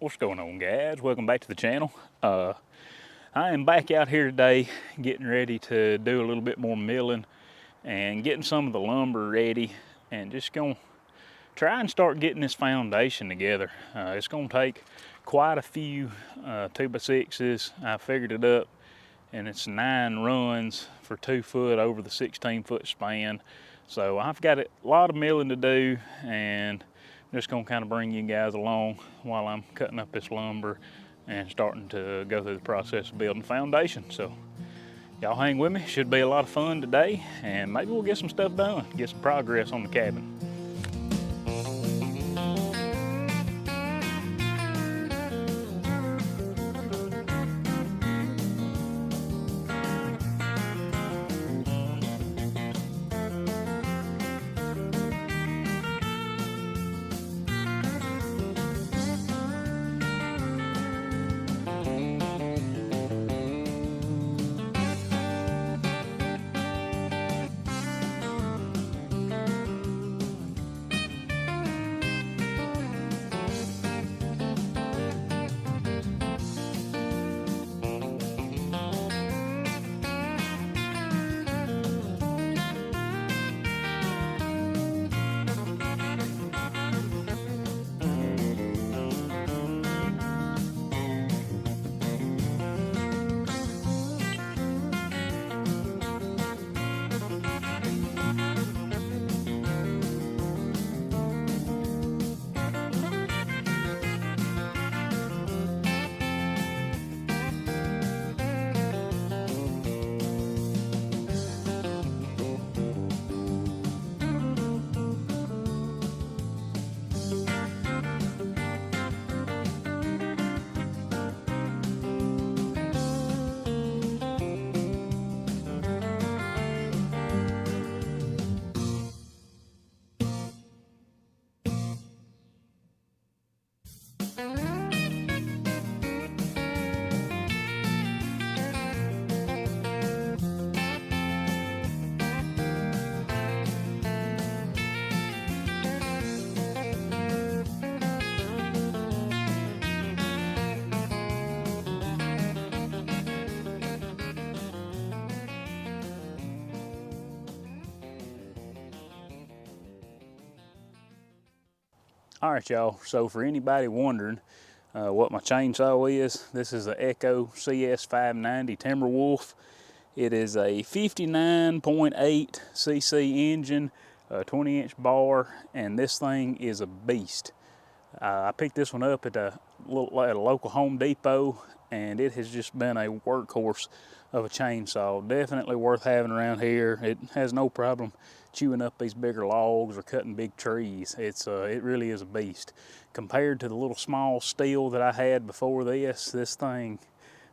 What's going on, guys? Welcome back to the channel. I am back out here today getting ready to do a little bit more milling and getting some of the lumber ready, and just gonna try and start getting this foundation together. It's gonna take quite a few 2x6s. I figured it up, and it's 9 runs for 2 foot over the 16-foot span. So I've got a lot of milling to do, and just gonna kind of bring you guys along while I'm cutting up this lumber and starting to go through the process of building a foundation. So y'all hang with me. Should be a lot of fun today, and maybe we'll get some stuff done, get some progress on the cabin. All right, y'all, so for anybody wondering what my chainsaw is, this is an Echo CS590 Timberwolf. It is a 59.8 cc engine, a 20-inch bar, and this thing is a beast. I picked this one up at a local Home Depot, and it has just been a workhorse of a chainsaw. Definitely worth having around here. It has no problem chewing up these bigger logs or cutting big trees. It really is a beast. Compared to the little small steel that I had before this thing's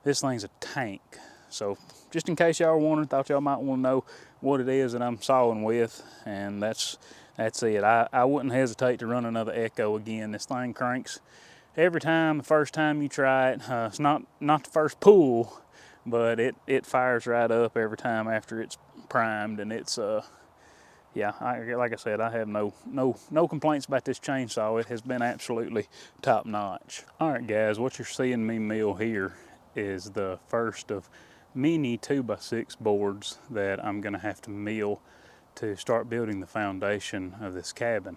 a tank. So just in case y'all are wondering, thought y'all might want to know what it is that I'm sawing with, and that's it. I wouldn't hesitate to run another Echo again. This thing cranks every time. The first time you try it, it's not the first pull, but it fires right up every time after it's primed, and it's yeah, like I said, I have no complaints about this chainsaw. It has been absolutely top notch. All right, guys, what you're seeing me mill here is the first of many 2x6 boards that I'm gonna have to mill to start building the foundation of this cabin.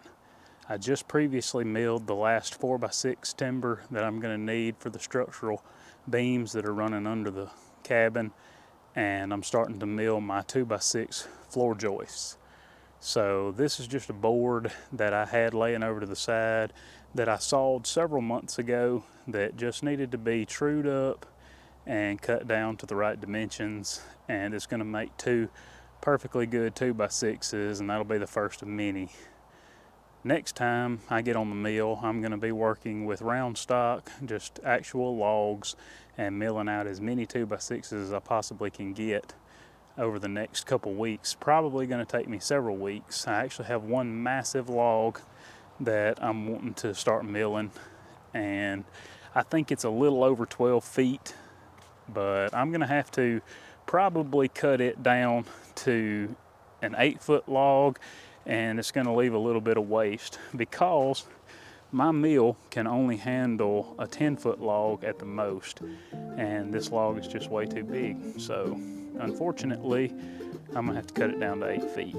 I just previously milled the last 4x6 timber that I'm gonna need for the structural beams that are running under the cabin, and I'm starting to mill my 2x6 floor joists. So this is just a board that I had laying over to the side that I sawed several months ago that just needed to be trued up and cut down to the right dimensions, and it's going to make 2 perfectly good 2x6s, and that'll be the first of many. Next time I get on the mill, I'm going to be working with round stock, just actual logs, and milling out as many 2x6s as I possibly can get over the next couple weeks. Probably going to take me several weeks. I actually have one massive log that I'm wanting to start milling, and I think it's a little over 12 feet, but I'm going to have to probably cut it down to an 8-foot log, and it's going to leave a little bit of waste because My mill can only handle a 10-foot log at the most, and this log is just way too big. So unfortunately, I'm gonna have to cut it down to 8 feet.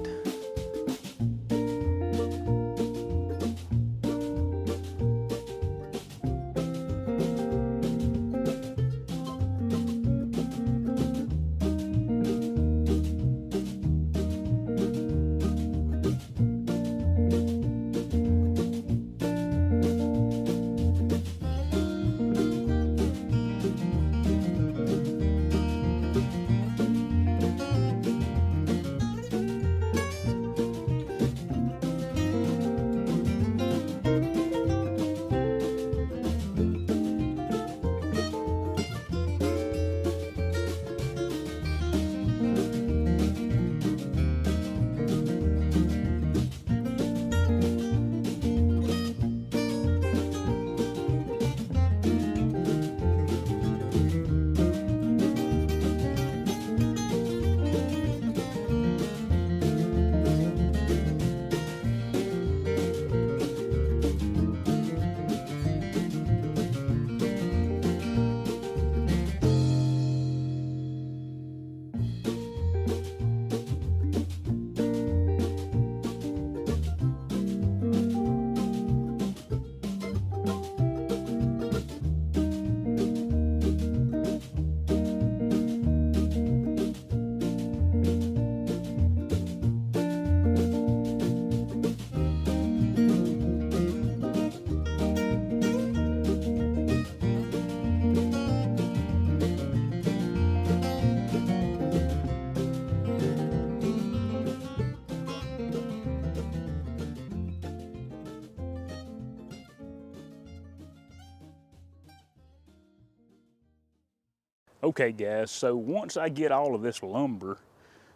Okay guys, so once I get all of this lumber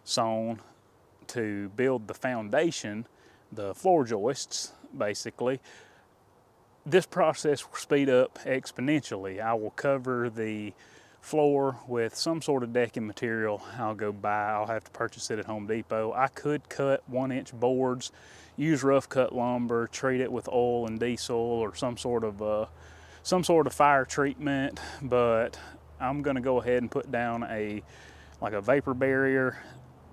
sawn to build the foundation, the floor joists basically, this process will speed up exponentially. I will cover the floor with some sort of decking material. I'll have to purchase it at Home Depot. I could cut 1-inch boards, use rough cut lumber, treat it with oil and diesel or some sort of fire treatment, but I'm gonna go ahead and put down like a vapor barrier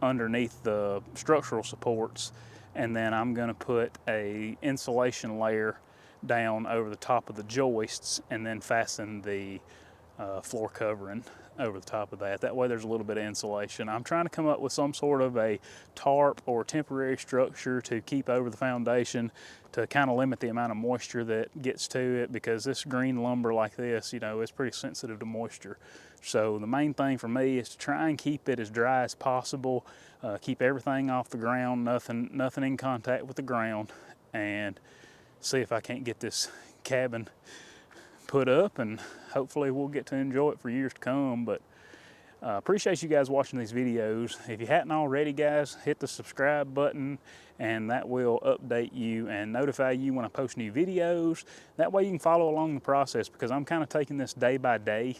underneath the structural supports, and then I'm gonna put a insulation layer down over the top of the joists and then fasten the floor covering over the top of that. That way there's a little bit of insulation. I'm trying to come up with some sort of a tarp or temporary structure to keep over the foundation to kind of limit the amount of moisture that gets to it, because this green lumber like this, you know, it's pretty sensitive to moisture. So the main thing for me is to try and keep it as dry as possible, keep everything off the ground, nothing in contact with the ground, and see if I can't get this cabin put up, and hopefully we'll get to enjoy it for years to come. But appreciate you guys watching these videos. If you hadn't already, guys, hit the subscribe button, and that will update you and notify you when I post new videos. That way you can follow along the process, because I'm kind of taking this day by day,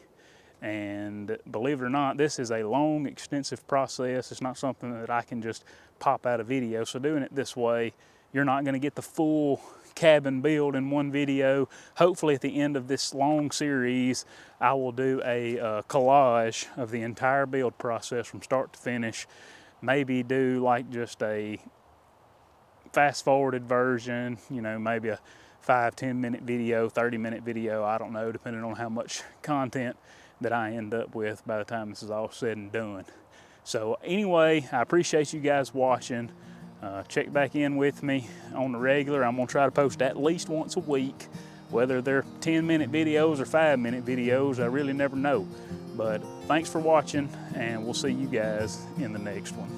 and believe it or not, this is a long, extensive process. It's not something that I can just pop out a video. So doing it this way, you're not going to get the full cabin build in one video. Hopefully at the end of this long series, I will do a collage of the entire build process from start to finish. Maybe do like just a fast forwarded version, you know, maybe a 5-10 minute video, 30-minute video, I don't know, depending on how much content that I end up with by the time this is all said and done. So anyway, I appreciate you guys watching. Check back in with me on the regular. I'm gonna try to post at least once a week, whether they're 10-minute videos or 5-minute videos, I really never know. But thanks for watching, and we'll see you guys in the next one.